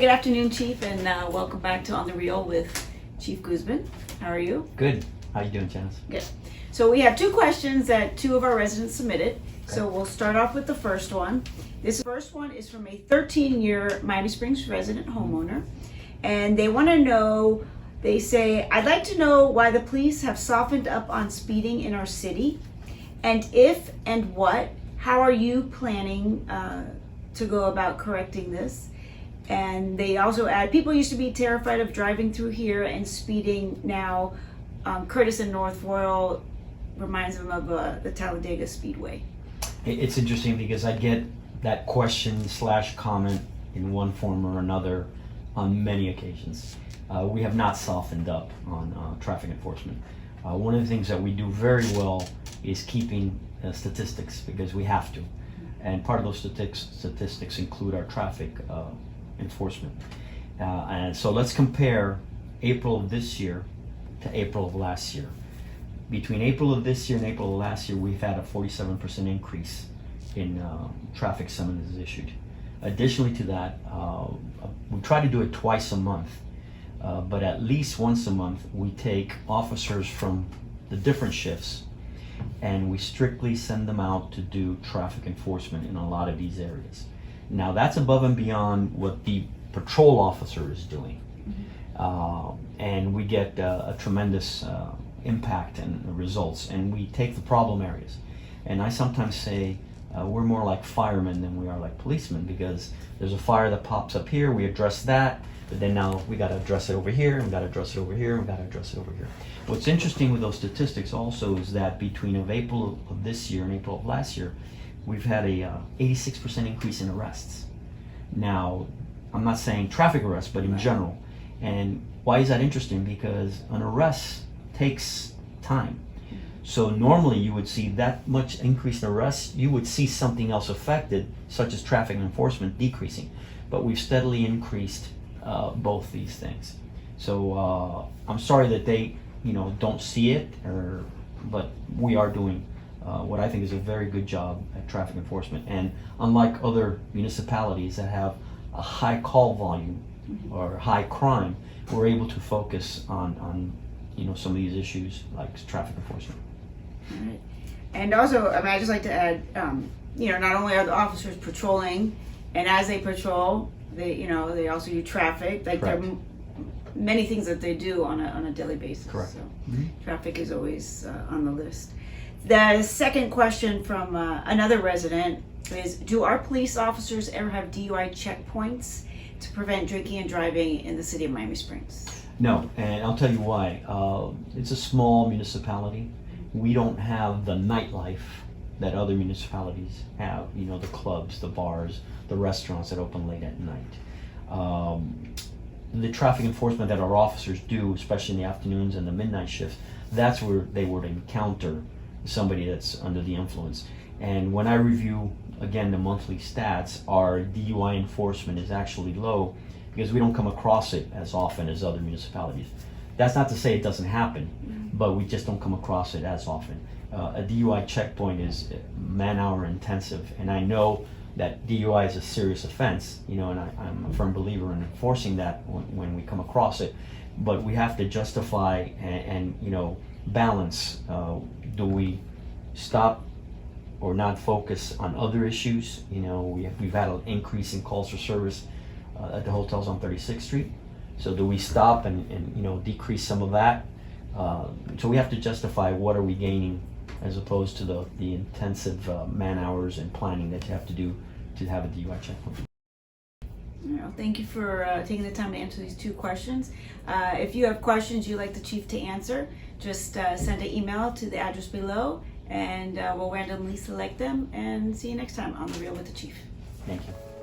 good afternoon, Chief, and welcome back to On the Real with Chief Guzman. How are you? Good. How you doing, Janice? Good. So we have two questions that two of our residents submitted. So we'll start off with the first one. This first one is from a 13-year Miami Springs resident homeowner, and they want to know, they say, I'd like to know why the police have softened up on speeding in our city, and if and what, how are you planning to go about correcting this? And they also add, people used to be terrified of driving through here and speeding. Now, Curtis and North Royal reminds them of the Talladega Speedway. It's interesting because I get that question / comment in one form or another on many occasions. We have not softened up on traffic enforcement. One of the things that we do very well is keeping statistics, because we have to. And part of those statistics include our traffic enforcement. And so let's compare April of this year to April of last year. Between April of this year and April of last year, we've had a 47% increase in traffic summonses issued. Additionally to that, we try to do it twice a month, but at least once a month we take officers from the different shifts and we strictly send them out to do traffic enforcement in a lot of these areas. Now that's above and beyond what the patrol officer is doing. And we get a tremendous impact and results, and we take the problem areas. And I sometimes say we're more like firemen than we are like policemen, because there's a fire that pops up here, we address that, but then now we got to address it over here, and we got to address it over here, and we got to address it over here. What's interesting with those statistics also is that between April of this year and April of last year, we've had a 86% increase in arrests. Now, I'm not saying traffic arrests, but in general. And why is that interesting? Because an arrest takes time. So normally you would see that much increase in arrests, you would see something else affected, such as traffic enforcement decreasing. But we've steadily increased both these things. So I'm sorry that they, don't see it, but we are doing what I think is a very good job at traffic enforcement. And unlike other municipalities that have a high call volume or high crime, we're able to focus on some of these issues like traffic enforcement. All right. And also, I'd just like to add, not only are the officers patrolling, and as they patrol, they also do traffic. Like there are many things that they do on a daily basis. Correct. So traffic is always on the list. The second question from another resident is, do our police officers ever have DUI checkpoints to prevent drinking and driving in the city of Miami Springs? No, and I'll tell you why. It's a small municipality. We don't have the nightlife that other municipalities have, the clubs, the bars, the restaurants that open late at night. The traffic enforcement that our officers do, especially in the afternoons and the midnight shifts, that's where they would encounter somebody that's under the influence. And when I review, again, the monthly stats, our DUI enforcement is actually low because we don't come across it as often as other municipalities. That's not to say it doesn't happen, but we just don't come across it as often. A DUI checkpoint is man-hour intensive, and I know that DUI is a serious offense, and I'm a firm believer in enforcing that when we come across it, but we have to justify and balance. Do we stop or not focus on other issues? We've had an increase in calls for service at the hotels on 36th Street. So do we stop and decrease some of that? So we have to justify what are we gaining as opposed to the intensive man hours and planning that you have to do to have a DUI checkpoint. Thank you for taking the time to answer these two questions. If you have questions you'd like the chief to answer, just send an email to the address below, and we'll randomly select them. And see you next time on The Real with the Chief. Thank you.